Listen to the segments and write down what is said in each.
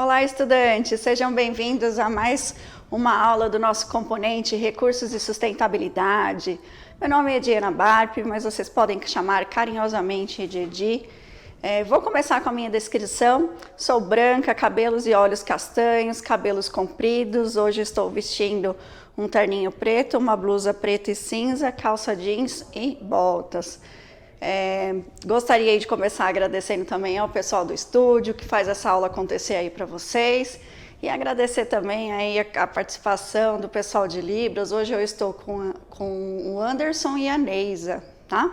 Olá, estudantes! Sejam bem-vindos a mais uma aula do nosso componente Recursos e Sustentabilidade. Meu nome é Diana Barp, mas vocês podem chamar carinhosamente de Edi. Vou começar com a minha descrição. Sou branca, cabelos e olhos castanhos, cabelos compridos. Hoje estou vestindo um terninho preto, uma blusa preta e cinza, calça jeans e botas. Gostaria de começar agradecendo também ao pessoal do estúdio que faz essa aula acontecer aí para vocês e agradecer também aí a participação do pessoal de Libras. Hoje eu estou com o Anderson e a Neisa, tá?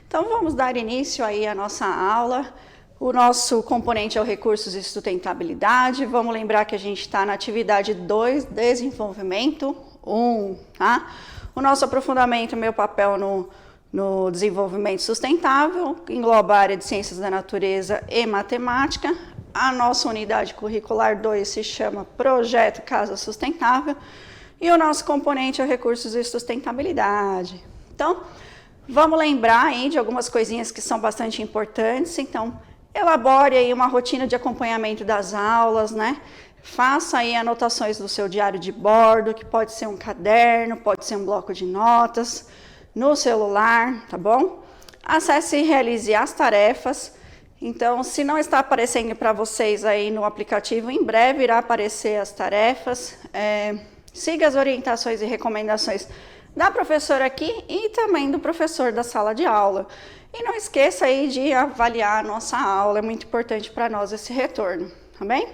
Então vamos dar início aí à nossa aula. O nosso componente é o Recursos e Sustentabilidade. Vamos lembrar que a gente está na atividade 2, Desenvolvimento 1, tá? O nosso aprofundamento, meu papel no desenvolvimento sustentável, engloba a área de ciências da natureza e matemática. A nossa unidade curricular 2 se chama Projeto Casa Sustentável e o nosso componente é o Recursos e Sustentabilidade. Então, vamos lembrar aí de algumas coisinhas que são bastante importantes. Então, elabore aí uma rotina de acompanhamento das aulas, né? Faça aí anotações do seu diário de bordo, que pode ser um caderno, pode ser um bloco de notas, no celular, tá bom? Acesse e realize as tarefas. Então, se não está aparecendo para vocês aí no aplicativo, em breve irá aparecer as tarefas. Siga as orientações e recomendações da professora aqui e também do professor da sala de aula. E não esqueça aí de avaliar a nossa aula, é muito importante para nós esse retorno, tá bem?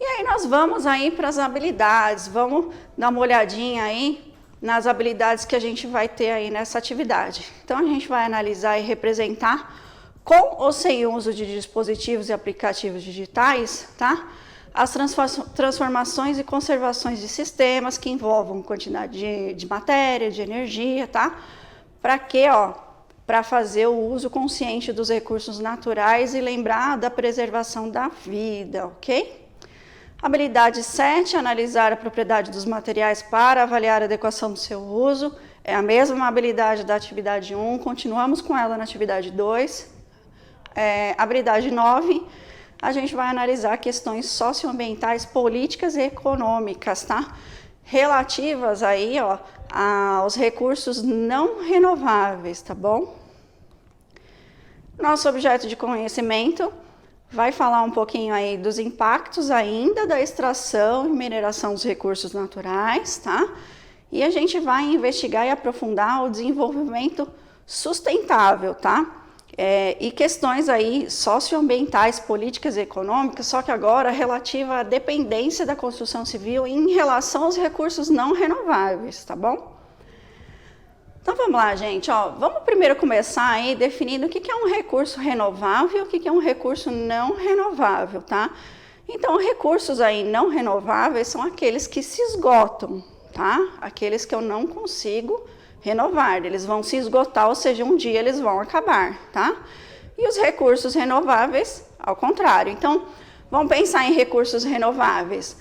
E aí nós vamos aí para as habilidades, vamos dar uma olhadinha aí nas habilidades que a gente vai ter aí nessa atividade. Então, a gente vai analisar e representar, com ou sem uso de dispositivos e aplicativos digitais, tá? As transformações e conservações de sistemas que envolvam quantidade de matéria, de energia, tá? Para quê? Para fazer o uso consciente dos recursos naturais e lembrar da preservação da vida, ok? Habilidade 7, analisar a propriedade dos materiais para avaliar a adequação do seu uso. É a mesma habilidade da atividade 1, continuamos com ela na atividade 2. Habilidade 9, a gente vai analisar questões socioambientais, políticas e econômicas, tá? Relativas aí, aos recursos não renováveis, tá bom? Nosso objeto de conhecimento vai falar um pouquinho aí dos impactos ainda da extração e mineração dos recursos naturais, tá? E a gente vai investigar e aprofundar o desenvolvimento sustentável, tá? E questões aí socioambientais, políticas e econômicas, só que agora relativa à dependência da construção civil em relação aos recursos não renováveis, tá bom? Então vamos lá, gente, vamos primeiro começar aí definindo o que é um recurso renovável e o que é um recurso não renovável, tá? Então, recursos aí não renováveis são aqueles que se esgotam, tá? Aqueles que eu não consigo renovar, eles vão se esgotar, ou seja, um dia eles vão acabar, tá? E os recursos renováveis, ao contrário. Então, vamos pensar em recursos renováveis.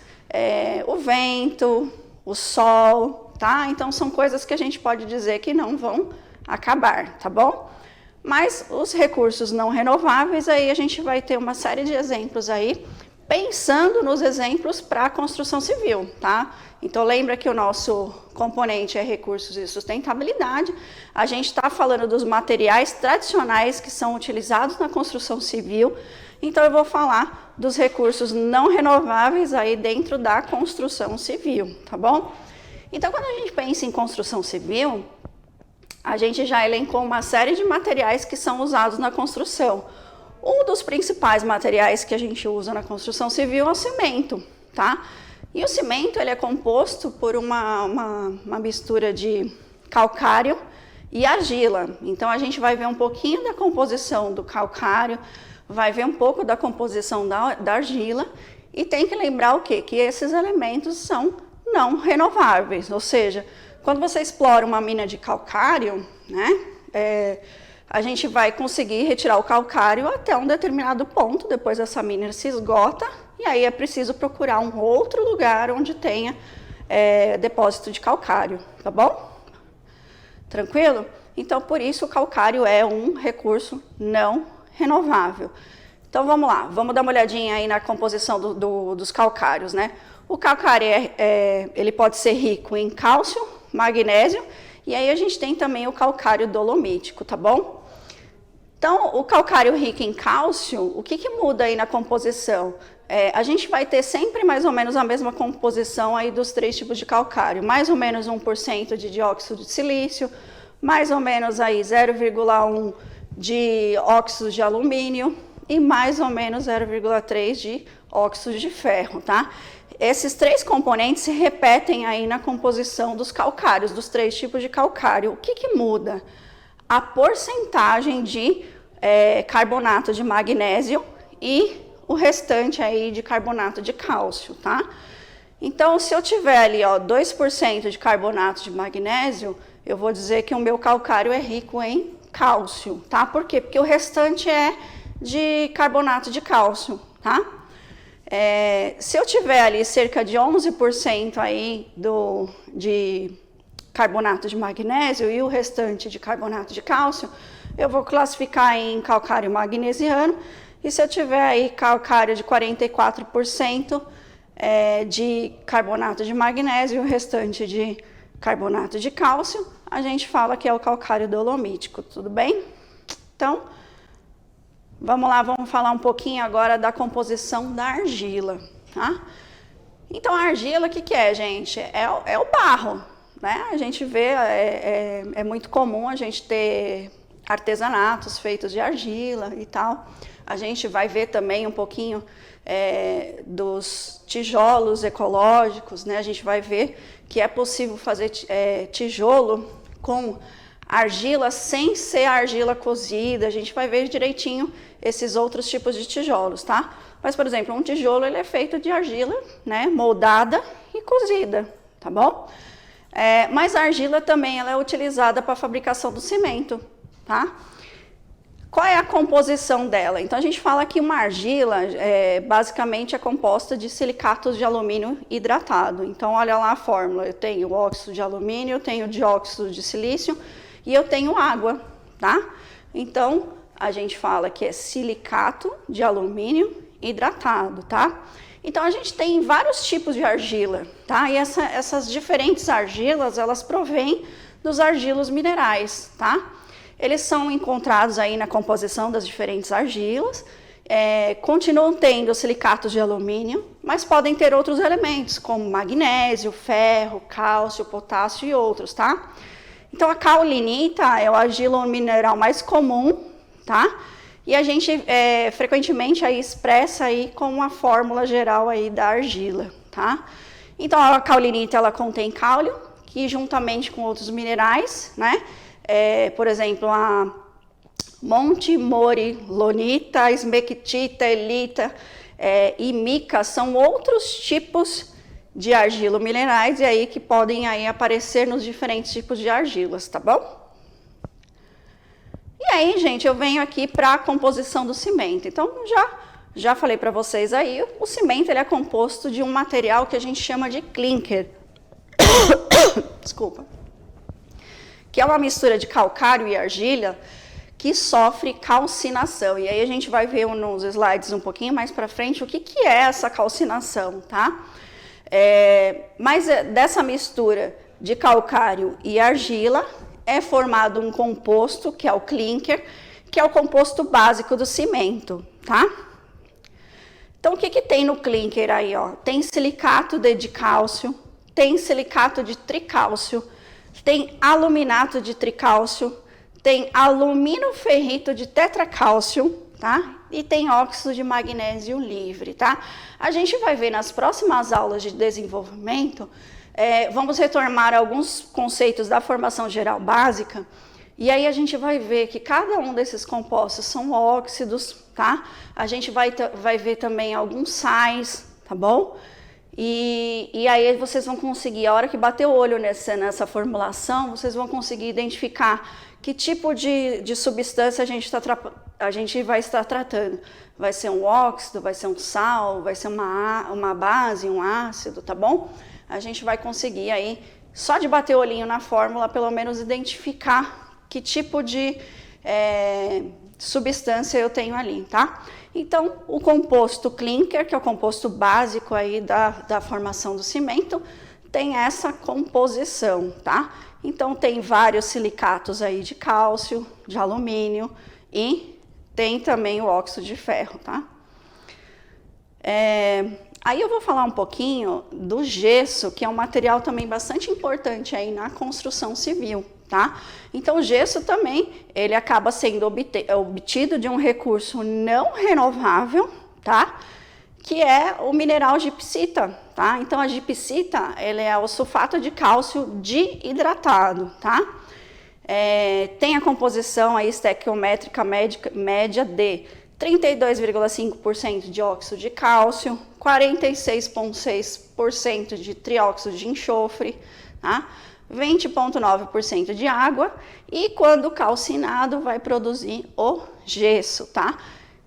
O vento, o sol, tá? Então, são coisas que a gente pode dizer que não vão acabar, tá bom? Mas os recursos não renováveis, aí a gente vai ter uma série de exemplos aí, pensando nos exemplos para a construção civil, tá? Então, lembra que o nosso componente é recursos e sustentabilidade. A gente está falando dos materiais tradicionais que são utilizados na construção civil. Então, eu vou falar dos recursos não renováveis aí dentro da construção civil, tá bom? Então, quando a gente pensa em construção civil, a gente já elencou uma série de materiais que são usados na construção. Um dos principais materiais que a gente usa na construção civil é o cimento, tá? E o cimento, ele é composto por uma mistura de calcário e argila. Então, a gente vai ver um pouquinho da composição do calcário, vai ver um pouco da composição da argila e tem que lembrar o quê? Que esses elementos são não renováveis, ou seja, quando você explora uma mina de calcário, né, a gente vai conseguir retirar o calcário até um determinado ponto, depois essa mina se esgota, e aí é preciso procurar um outro lugar onde tenha depósito de calcário, tá bom? Tranquilo? Então, por isso o calcário é um recurso não renovável. Então vamos lá, vamos dar uma olhadinha aí na composição dos calcários, né? O calcário ele pode ser rico em cálcio, magnésio, e aí a gente tem também o calcário dolomítico, tá bom? Então, o calcário rico em cálcio, o que muda aí na composição? A gente vai ter sempre mais ou menos a mesma composição aí dos 3 tipos de calcário, mais ou menos 1% de dióxido de silício, mais ou menos aí 0,1 de óxidos de alumínio e mais ou menos 0,3 de óxidos de ferro, tá? Esses 3 componentes se repetem aí na composição dos calcários, dos 3 tipos de calcário. O que muda? A porcentagem de carbonato de magnésio e o restante aí de carbonato de cálcio, tá? Então, se eu tiver ali, ó, 2% de carbonato de magnésio, eu vou dizer que o meu calcário é rico em cálcio, tá? Por quê? Porque o restante é de carbonato de cálcio, tá? Se eu tiver ali cerca de 11% aí de carbonato de magnésio e o restante de carbonato de cálcio, eu vou classificar em calcário magnesiano. E se eu tiver aí calcário de 44% de carbonato de magnésio e o restante de carbonato de cálcio, a gente fala que é o calcário dolomítico, tudo bem? Então, vamos lá, vamos falar um pouquinho agora da composição da argila, tá? Então, a argila, o que é, gente? É o barro, né? A gente vê, é muito comum a gente ter artesanatos feitos de argila e tal. A gente vai ver também um pouquinho dos tijolos ecológicos, né? A gente vai ver que é possível fazer tijolo com argila sem ser argila cozida. A gente vai ver direitinho esses outros tipos de tijolos, tá? Mas, por exemplo, um tijolo ele é feito de argila, né? Moldada e cozida, tá bom? Mas a argila também ela é utilizada para a fabricação do cimento, tá? Qual é a composição dela? Então, a gente fala que uma argila basicamente é composta de silicatos de alumínio hidratado. Então, olha lá a fórmula. Eu tenho óxido de alumínio, eu tenho dióxido de silício e eu tenho água, tá? Então, a gente fala que é silicato de alumínio hidratado, tá? Então, a gente tem vários tipos de argila, tá? E essas diferentes argilas, elas provêm dos argilos minerais, tá? Eles são encontrados aí na composição das diferentes argilas, continuam tendo silicatos de alumínio, mas podem ter outros elementos, como magnésio, ferro, cálcio, potássio e outros, tá? Então, a caulinita é o argilo mineral mais comum, tá? E a gente frequentemente aí expressa aí com uma fórmula geral aí da argila, tá? Então, a caulinita, ela contém cáulio, que juntamente com outros minerais, né? Por exemplo, a montimorillonita, esmectita, elita e mica são outros tipos de argila minerais e aí que podem aí aparecer nos diferentes tipos de argilas, tá bom? E aí, gente, eu venho aqui para a composição do cimento. Então, já falei para vocês aí, o cimento ele é composto de um material que a gente chama de clinker. Desculpa. Que é uma mistura de calcário e argila que sofre calcinação. E aí a gente vai ver nos slides um pouquinho mais para frente o que é essa calcinação, tá? Mas dessa mistura de calcário e argila é formado um composto, que é o clinker, que é o composto básico do cimento, tá? Então, o que tem no clinker aí, ó? Tem silicato de cálcio, tem silicato de tricálcio, tem aluminato de tricálcio, tem aluminoferrito de tetracálcio, tá? E tem óxido de magnésio livre, tá? A gente vai ver nas próximas aulas de desenvolvimento, vamos retomar alguns conceitos da formação geral básica, e aí a gente vai ver que cada um desses compostos são óxidos, tá? A gente vai ver também alguns sais, tá bom? E aí vocês vão conseguir, a hora que bater o olho nessa formulação, vocês vão conseguir identificar que tipo de substância a gente vai estar tratando. Vai ser um óxido, vai ser um sal, vai ser uma base, um ácido, tá bom? A gente vai conseguir aí, só de bater o olhinho na fórmula, pelo menos identificar que tipo de substância eu tenho ali, tá? Então, o composto clinker, que é o composto básico aí da formação do cimento, tem essa composição, tá? Então, tem vários silicatos aí de cálcio, de alumínio e tem também o óxido de ferro, tá? Aí eu vou falar um pouquinho do gesso, que é um material também bastante importante aí na construção civil, tá? Então, o gesso também, ele acaba sendo obtido de um recurso não renovável, tá? Que é o mineral gipsita, tá? Então, a gipsita, ele é o sulfato de cálcio diidratado, tá? Tem a composição aí estequiométrica média de 32,5% de óxido de cálcio, 46,6% de trióxido de enxofre, tá? 20,9% de água e quando calcinado vai produzir o gesso, tá?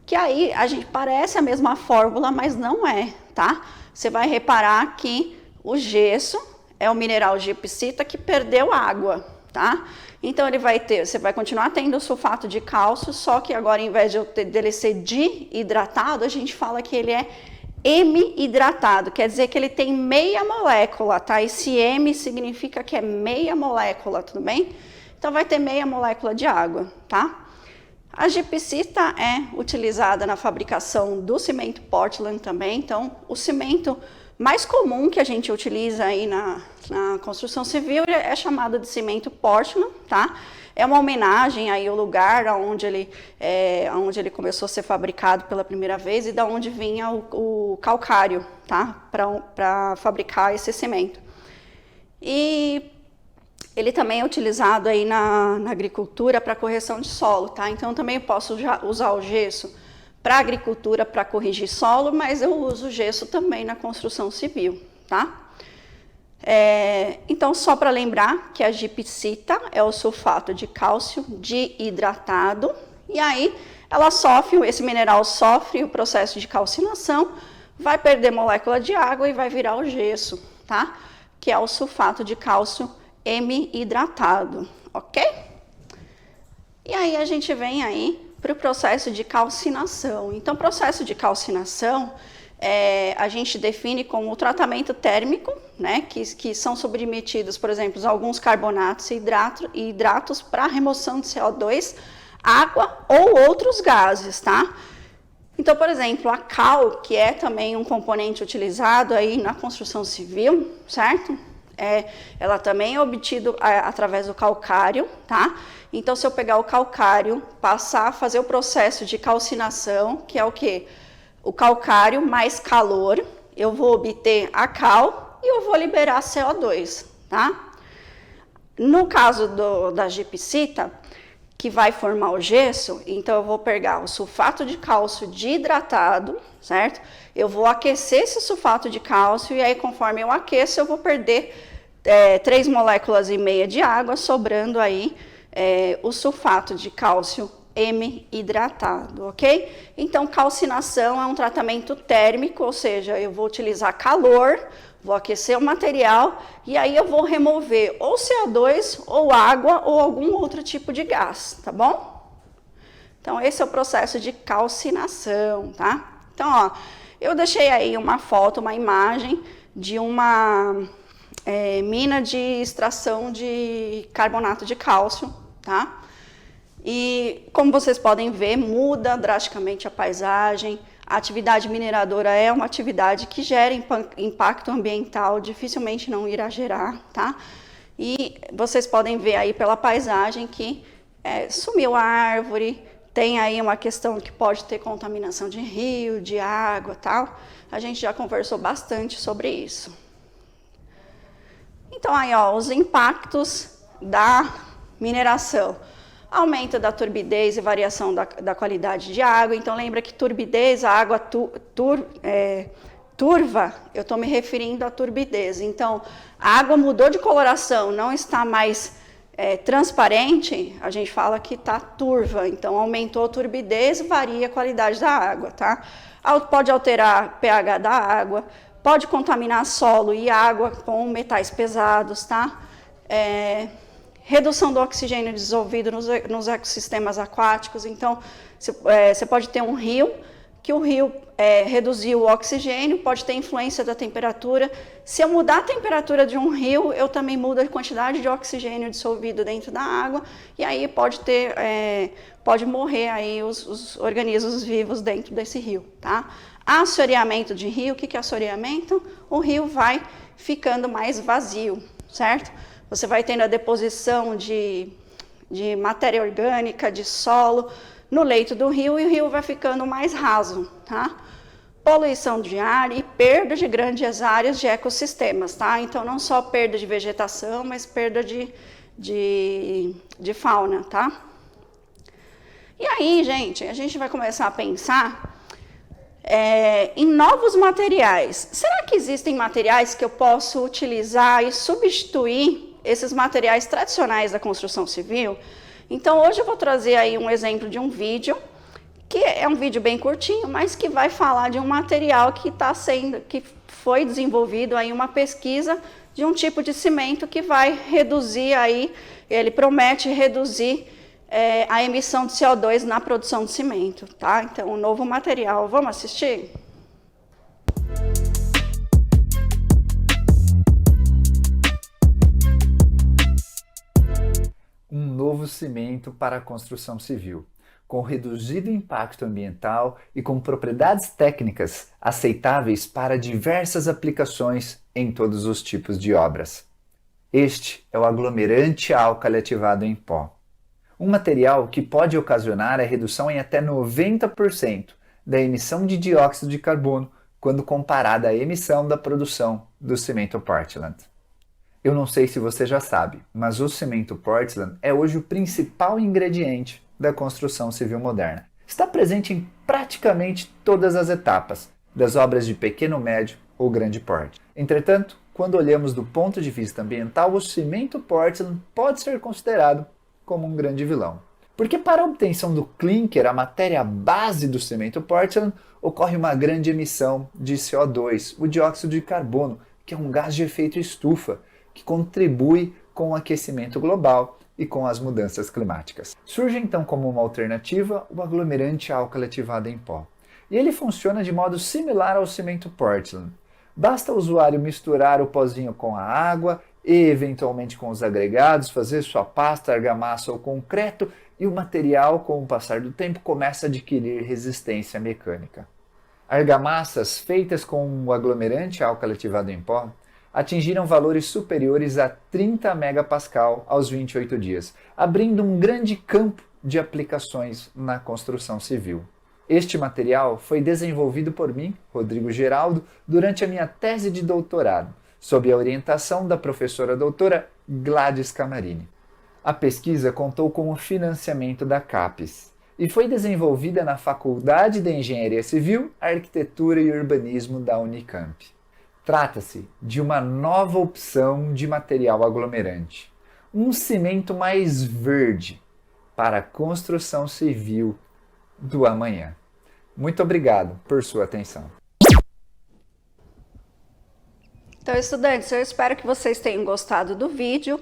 Que aí a gente parece a mesma fórmula, mas não é, tá? Você vai reparar que o gesso é o mineral gipsita que perdeu água, tá? Então ele vai ter, você vai continuar tendo o sulfato de cálcio, só que agora em vez dele ser diidratado, a gente fala que ele é hemidratado, quer dizer que ele tem meia molécula, tá? Esse M significa que é meia molécula, tudo bem? Então vai ter meia molécula de água, tá? A gipsita é utilizada na fabricação do cimento Portland também, então o cimento mais comum que a gente utiliza aí na construção civil é chamado de cimento Portland, tá? É uma homenagem aí ao lugar onde ele começou a ser fabricado pela primeira vez e da onde vinha o calcário, tá? Para fabricar esse cimento. E ele também é utilizado aí na agricultura para correção de solo, tá? Então também posso usar o gesso para agricultura para corrigir solo, mas eu uso gesso também na construção civil, tá? Então, só para lembrar que a gipsita é o sulfato de cálcio diidratado, e aí esse mineral sofre o processo de calcinação, vai perder molécula de água e vai virar o gesso, tá? Que é o sulfato de cálcio hemidratado, ok? E aí a gente vem aí para o processo de calcinação. Então, o processo de calcinação a gente define como o tratamento térmico, né, que são submetidos, por exemplo, alguns carbonatos e hidratos para remoção de CO2, água ou outros gases, tá? Então, por exemplo, a cal, que é também um componente utilizado aí na construção civil, certo? Ela também é obtida através do calcário, tá? Então, se eu pegar o calcário, passar a fazer o processo de calcinação, que é o quê? O calcário mais calor, eu vou obter a cal e eu vou liberar CO2, tá? No caso da gipsita, que vai formar o gesso, então eu vou pegar o sulfato de cálcio diidratado, certo? Eu vou aquecer esse sulfato de cálcio e aí conforme eu aqueço eu vou perder 3,5 moléculas de água, sobrando aí o sulfato de cálcio hemidratado, ok? Então, calcinação é um tratamento térmico, ou seja, eu vou utilizar calor, vou aquecer o material e aí eu vou remover ou CO2, ou água, ou algum outro tipo de gás, tá bom? Então, esse é o processo de calcinação, tá? Então, ó, eu deixei aí uma foto, uma imagem de uma mina de extração de carbonato de cálcio, tá? E como vocês podem ver, muda drasticamente a paisagem. A atividade mineradora é uma atividade que gera impacto ambiental, dificilmente não irá gerar, tá? E vocês podem ver aí pela paisagem que sumiu a árvore, tem aí uma questão que pode ter contaminação de rio, de água, tal. A gente já conversou bastante sobre isso. Então aí, ó, os impactos da mineração. Aumento da turbidez e variação da qualidade de água. Então, lembra que turbidez, a água turva, eu estou me referindo à turbidez. Então, a água mudou de coloração, não está mais transparente, a gente fala que está turva. Então, aumentou a turbidez, varia a qualidade da água, tá? Pode alterar o pH da água, pode contaminar solo e água com metais pesados, tá? redução do oxigênio dissolvido nos ecossistemas aquáticos. Então, você pode ter um rio, que o rio reduziu o oxigênio, pode ter influência da temperatura. Se eu mudar a temperatura de um rio, eu também mudo a quantidade de oxigênio dissolvido dentro da água, e aí pode morrer aí os organismos vivos dentro desse rio, tá? Assoreamento de rio, o que é assoreamento? O rio vai ficando mais vazio, certo? Você vai tendo a deposição de matéria orgânica, de solo, no leito do rio, e o rio vai ficando mais raso, tá? Poluição de ar e perda de grandes áreas de ecossistemas, tá? Então, não só perda de vegetação, mas perda de fauna, tá? E aí, gente, a gente vai começar a pensar em novos materiais. Será que existem materiais que eu posso utilizar e substituir esses materiais tradicionais da construção civil? Então, hoje eu vou trazer aí um exemplo de um vídeo, que é um vídeo bem curtinho, mas que vai falar de um material que foi desenvolvido aí uma pesquisa de um tipo de cimento que vai reduzir aí, ele promete reduzir a emissão de CO2 na produção de cimento, tá? Então, um novo material, vamos assistir? Um novo cimento para a construção civil, com reduzido impacto ambiental e com propriedades técnicas aceitáveis para diversas aplicações em todos os tipos de obras. Este é o aglomerante álcali ativado em pó. Um material que pode ocasionar a redução em até 90% da emissão de dióxido de carbono quando comparada à emissão da produção do cimento Portland. Eu não sei se você já sabe, mas o cimento Portland é hoje o principal ingrediente da construção civil moderna. Está presente em praticamente todas as etapas, das obras de pequeno, médio ou grande porte. Entretanto, quando olhamos do ponto de vista ambiental, o cimento Portland pode ser considerado como um grande vilão. Porque para a obtenção do clinker, a matéria base do cimento Portland, ocorre uma grande emissão de CO2, o dióxido de carbono, que é um gás de efeito estufa, que contribui com o aquecimento global e com as mudanças climáticas. Surge então como uma alternativa o aglomerante álcali ativado em pó. E ele funciona de modo similar ao cimento Portland. Basta o usuário misturar o pozinho com a água e eventualmente com os agregados, fazer sua pasta, argamassa ou concreto, e o material, com o passar do tempo, começa a adquirir resistência mecânica. Argamassas feitas com o aglomerante álcali ativado em pó atingiram valores superiores a 30 megapascal aos 28 dias, abrindo um grande campo de aplicações na construção civil. Este material foi desenvolvido por mim, Rodrigo Geraldo, durante a minha tese de doutorado, sob a orientação da professora doutora Gladys Camarini. A pesquisa contou com o financiamento da CAPES e foi desenvolvida na Faculdade de Engenharia Civil, Arquitetura e Urbanismo da Unicamp. Trata-se de uma nova opção de material aglomerante, um cimento mais verde para a construção civil do amanhã. Muito obrigado por sua atenção. Então, estudantes, eu espero que vocês tenham gostado do vídeo.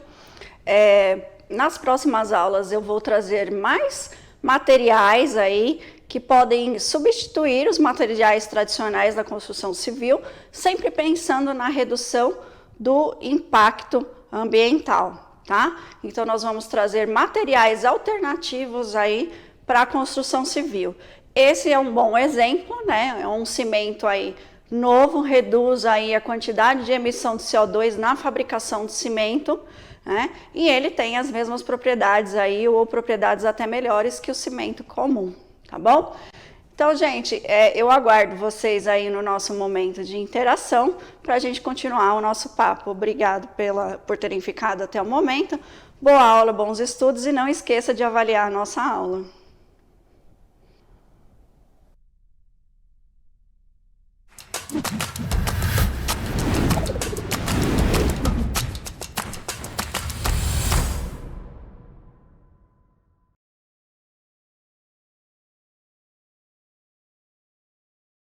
Nas próximas aulas eu vou trazer mais materiais aí que podem substituir os materiais tradicionais da construção civil, sempre pensando na redução do impacto ambiental, tá? Então, nós vamos trazer materiais alternativos aí para a construção civil. Esse é um bom exemplo, né? É um cimento aí novo, reduz aí a quantidade de emissão de CO2 na fabricação de cimento, né? E ele tem as mesmas propriedades aí, ou propriedades até melhores que o cimento comum, tá bom? Então, gente, eu aguardo vocês aí no nosso momento de interação para a gente continuar o nosso papo. Obrigado por terem ficado até o momento. Boa aula, bons estudos, e não esqueça de avaliar a nossa aula.